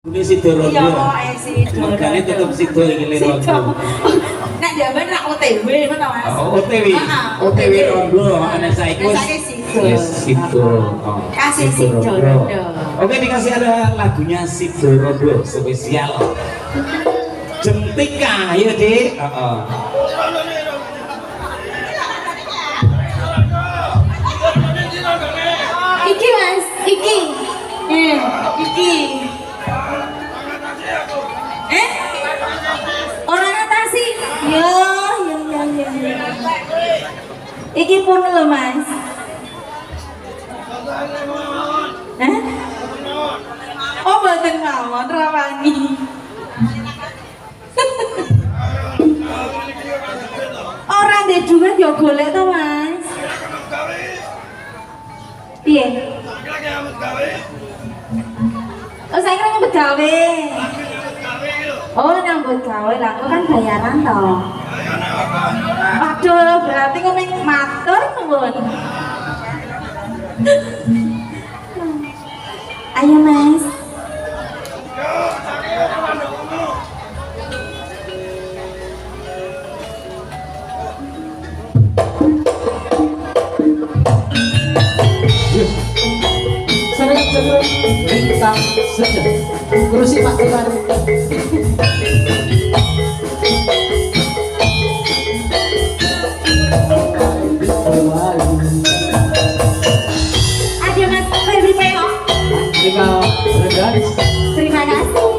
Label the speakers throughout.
Speaker 1: Ini Sidoro.
Speaker 2: Iya kok Sidoro.
Speaker 1: Makanya tetap Sidoro iki lho.
Speaker 2: Nek jaman ra OTW ngono Mas.
Speaker 1: OTW. OTW rondo ana saiki wis Sidoro.
Speaker 2: Kasih Sidoro.
Speaker 1: Oke, dikasih ada lagunya Sidoro spesial. Jentika ya, Dik. Heeh.
Speaker 2: Iki Mas, iki. Iki. Orang atasi. Ya. Iki pun lho Mas. Oh, mboten mawon rawani. Orang ndek dhuwit ya golek to Mas. Piye? Oh, saya kira nyambut gawe. Oh, nyambut gawe lah, kok kan bayaran toh. Waduh, berarti kok matur nuwun. Ayo Mas.
Speaker 3: Rintang saja kurusi Pak Tuhan.
Speaker 2: Ada Mas Febri Peno.
Speaker 3: Tinggal regalis.
Speaker 2: Terima kasih.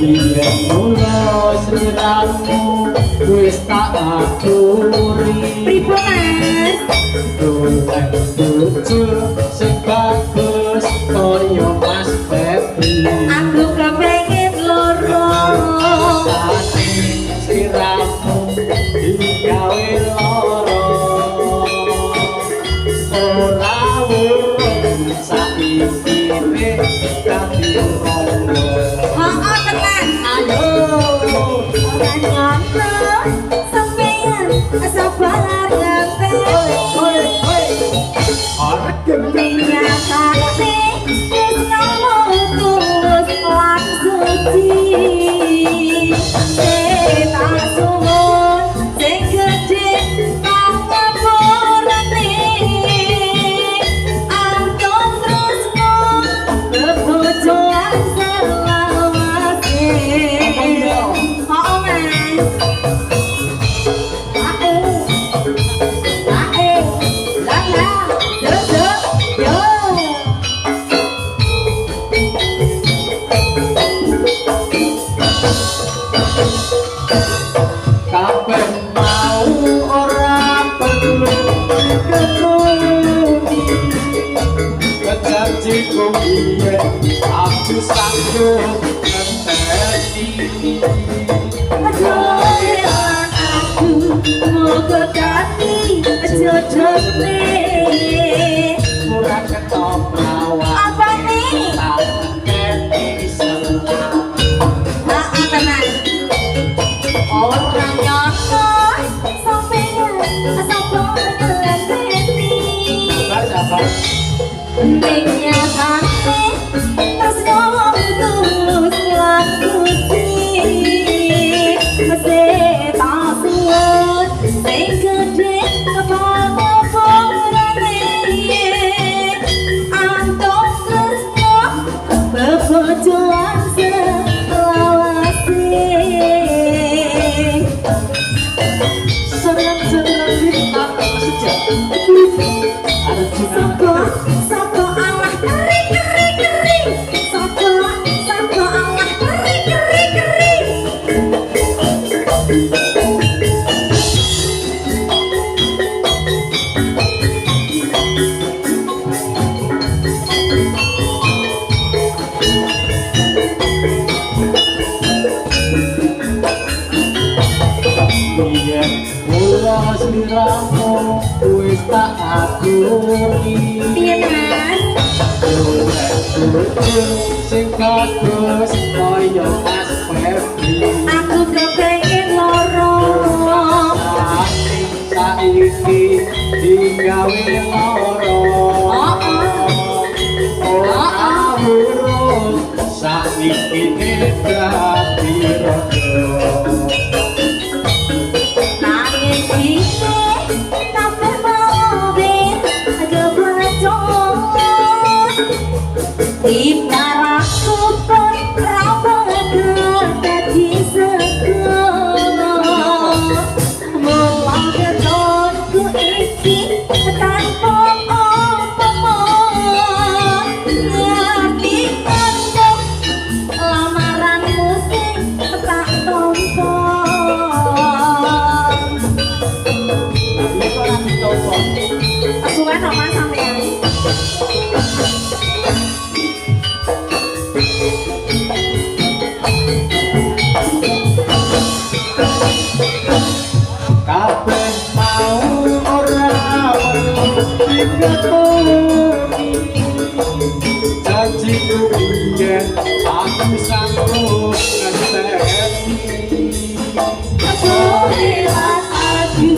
Speaker 3: Dia mula seliramu wis tak aturi.
Speaker 2: Pripun Mas?
Speaker 3: Golek bojo sing bagus kaya Mas Febri.
Speaker 2: Aku kepengin loro.
Speaker 3: Ati sliramu digawe loro. Ora urung saiki dadi rondo.
Speaker 2: Oh, tenan.
Speaker 3: Ayo
Speaker 2: Ora nyono sampeyan sabar ngenteni.
Speaker 3: ora
Speaker 2: Dunia kate wis ngomong tulus lan suci. Tak suwun sing gedhe pangapurane. Anton terusmu bebojoan selawase. Oh Mas.
Speaker 3: kabeh mau ora perlu ketemu kejanjiku piye aku sanggup ngenteni
Speaker 2: Aku mau ketati jodohne.
Speaker 3: ora ketop lawan
Speaker 2: Apa nih?
Speaker 3: tak ngenteni selama
Speaker 2: Tenang. Orang nyono sampeyan sapa ngelenteni.
Speaker 3: sabar
Speaker 2: Pentingnya hati terus ngomong tulus lan suci. Masih tak suwun sing gedhe pangapurane. Anton tresno bebojoan selawase.
Speaker 3: senang-senang kita sejak ada juga
Speaker 2: Sapa Allah keri. Sapa Allah keri.
Speaker 3: Iya, mula sliramu wis tak aturi.
Speaker 2: Piye Mas?
Speaker 3: Golek bojo sing bagus kaya Mas Febri.
Speaker 2: Aku kepengin loro.
Speaker 1: iki digawe loro saiki dadi rodo
Speaker 2: nangis iki kabeh mobil kebacon ibaratku pun rawa dadi sego mulang ketonku iki tanpa apa-apa ngerti kandung lamaran musik tak tompo asuhan oma sampean
Speaker 1: kabeh mau ora janji kuyen aku sanggup ngenteni
Speaker 2: Sohilan aku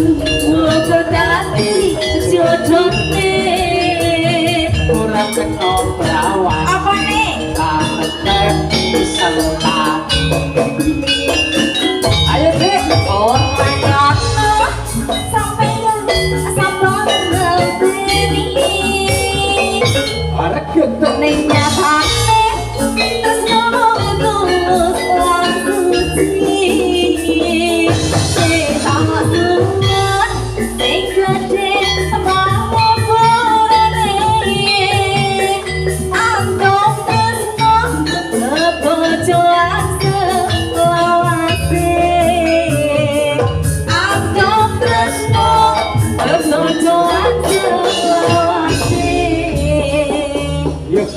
Speaker 2: Muka dati jodohne
Speaker 1: ora kena brawan
Speaker 2: Apa nih?
Speaker 1: kangen selta
Speaker 2: Ayo dek Oh my god Sampeyan sabar ngerteni
Speaker 1: arek gendeng
Speaker 2: Ning nyatane tresno tulus lan suci sama sunat sing gedhe mau borane andong tresno kebojoan selawase andong tresno kebojoan selawase
Speaker 1: yes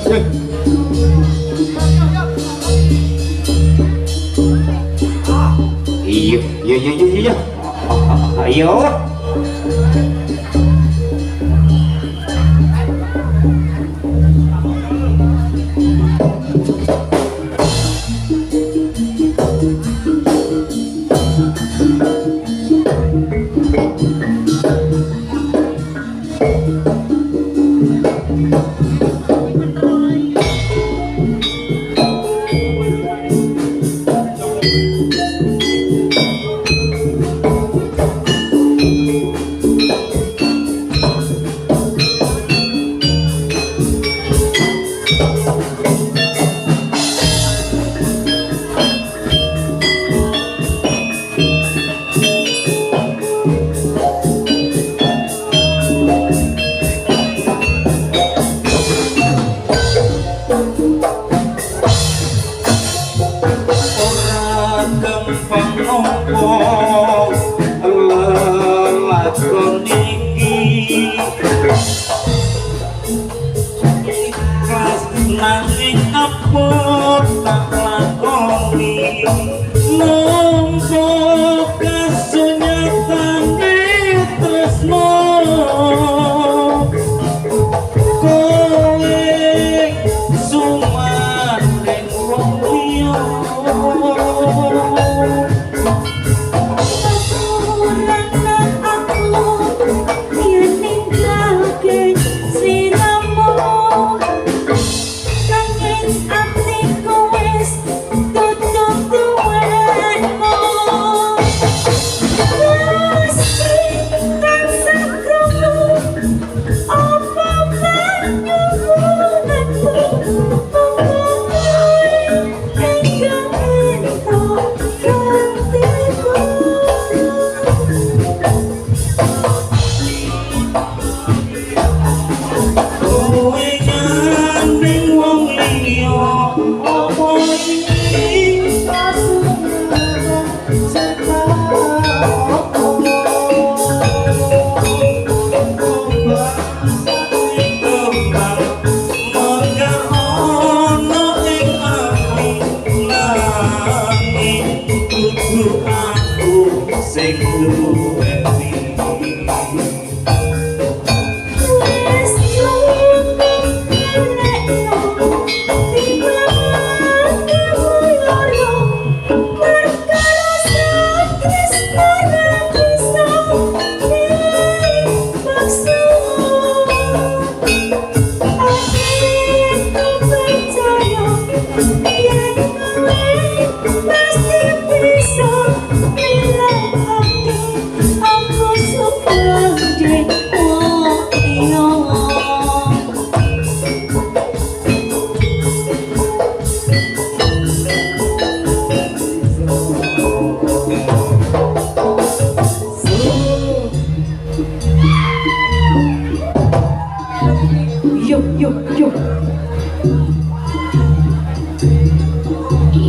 Speaker 1: iya iya iya iya iya ayo lelakon iki ikhlas nanging apa tak lakoni mongko kasunyatane tresno kowe sumandeng wong liya
Speaker 2: Hãy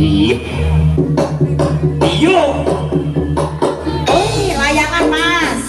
Speaker 1: Iya. Iya.
Speaker 2: Oh ini layangan mas.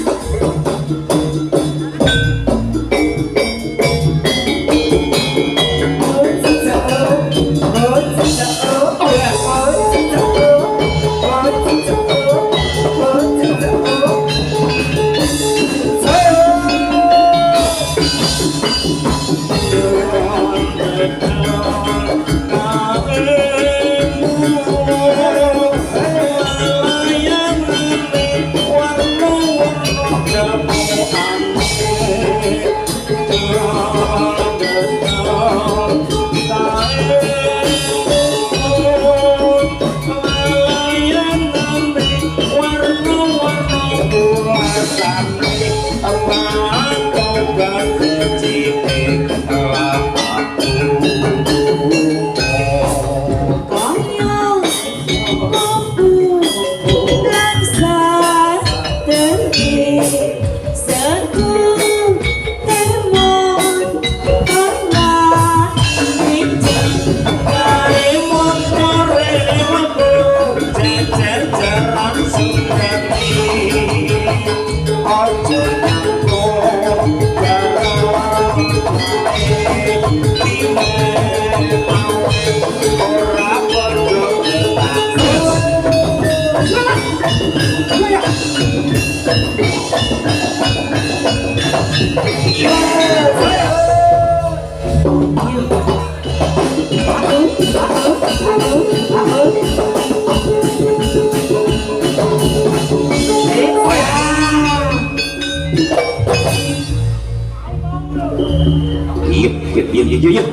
Speaker 1: Iya.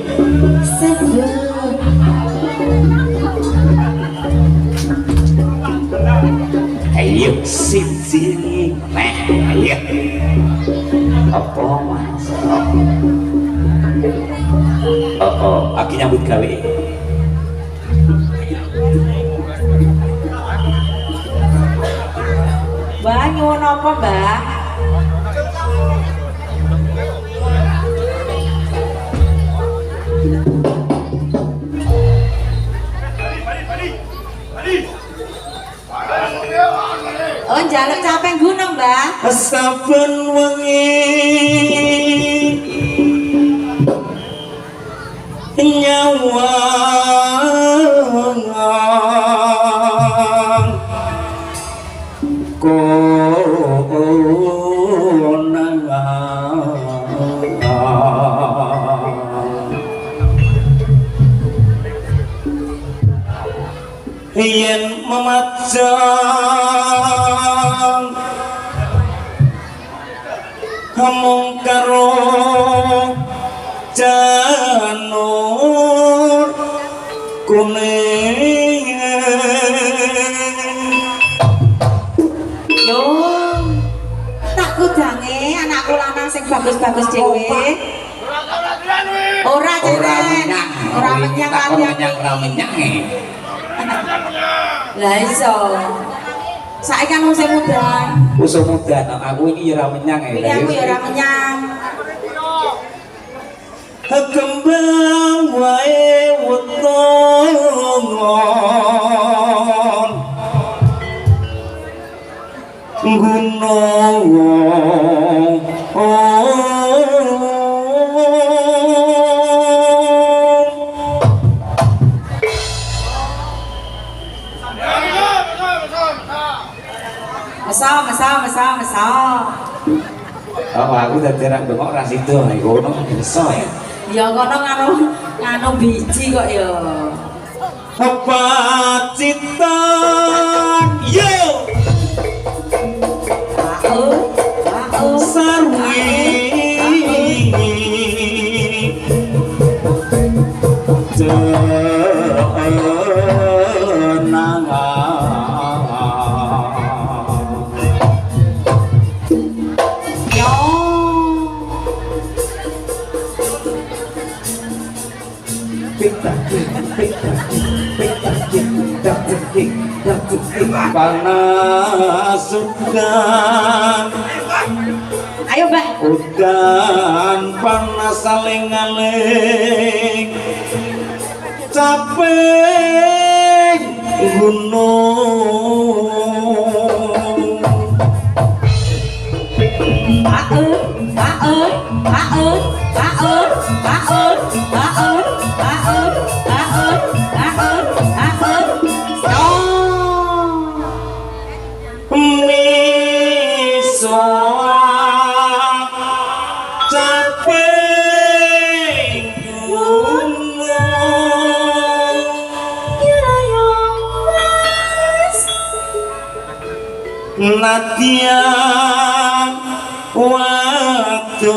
Speaker 1: Ayo sini. Nah, ayo. Apa mas? Aku nyambut gawe.
Speaker 2: Mbak nyuwun apa mbak? Oh njaluk capek gunung mbak.
Speaker 1: Saben wengi nyawa yen memajang mung karo janur kuning.
Speaker 2: Yo tak kudange anakku lanang sing bagus-bagus dhewe. Ora jeren. Ora menyang kalian. Lah iso. Saiki kan musim mudan.
Speaker 1: Musim mudan, aku ini ora menyang ya.
Speaker 2: Iki aku ya ora menyang.
Speaker 1: Kembang wae wetongon gunung
Speaker 2: Masa.
Speaker 1: Oh, aku tadi rak bengok ras itu, ngono iso ya.
Speaker 2: Ya kono nganu biji kok ya.
Speaker 1: Apa cita yo sarwi karena suka.
Speaker 2: Ayo Mbak.
Speaker 1: Udan panas saling ngaling capek gunung Nadia wadon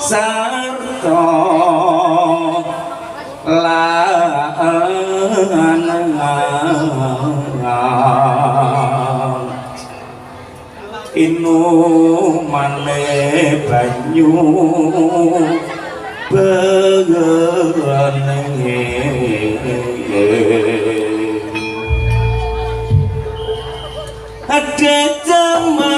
Speaker 1: sarta lanang inu mane banyu benenge ada zaman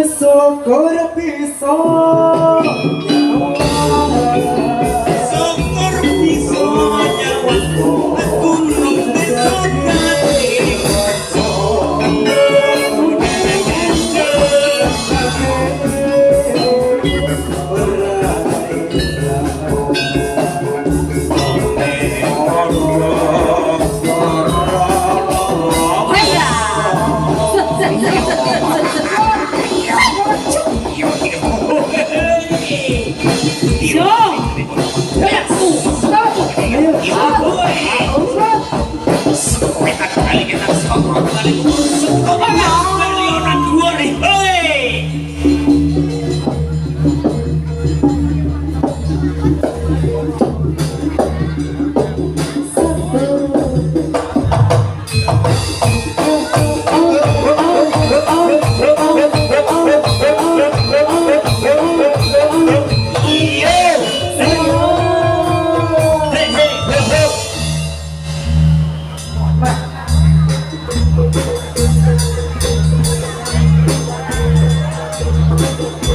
Speaker 3: syukur bisa
Speaker 1: syukur bisa nyawa gunung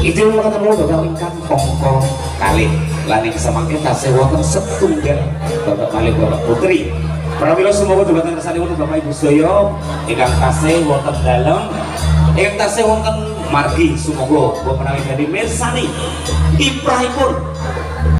Speaker 1: itu ketemu Bapak ingkang Hongkong kali laning semakin tasih wonten setunggal Bapak malih Bapak Putri pramila semoga dumateng kersanipun Bapak Ibu sedaya ingkang tasih wonten dalem ingkang tasih wonten margi semoga Bapak menawi badhe mirsani kiprahipun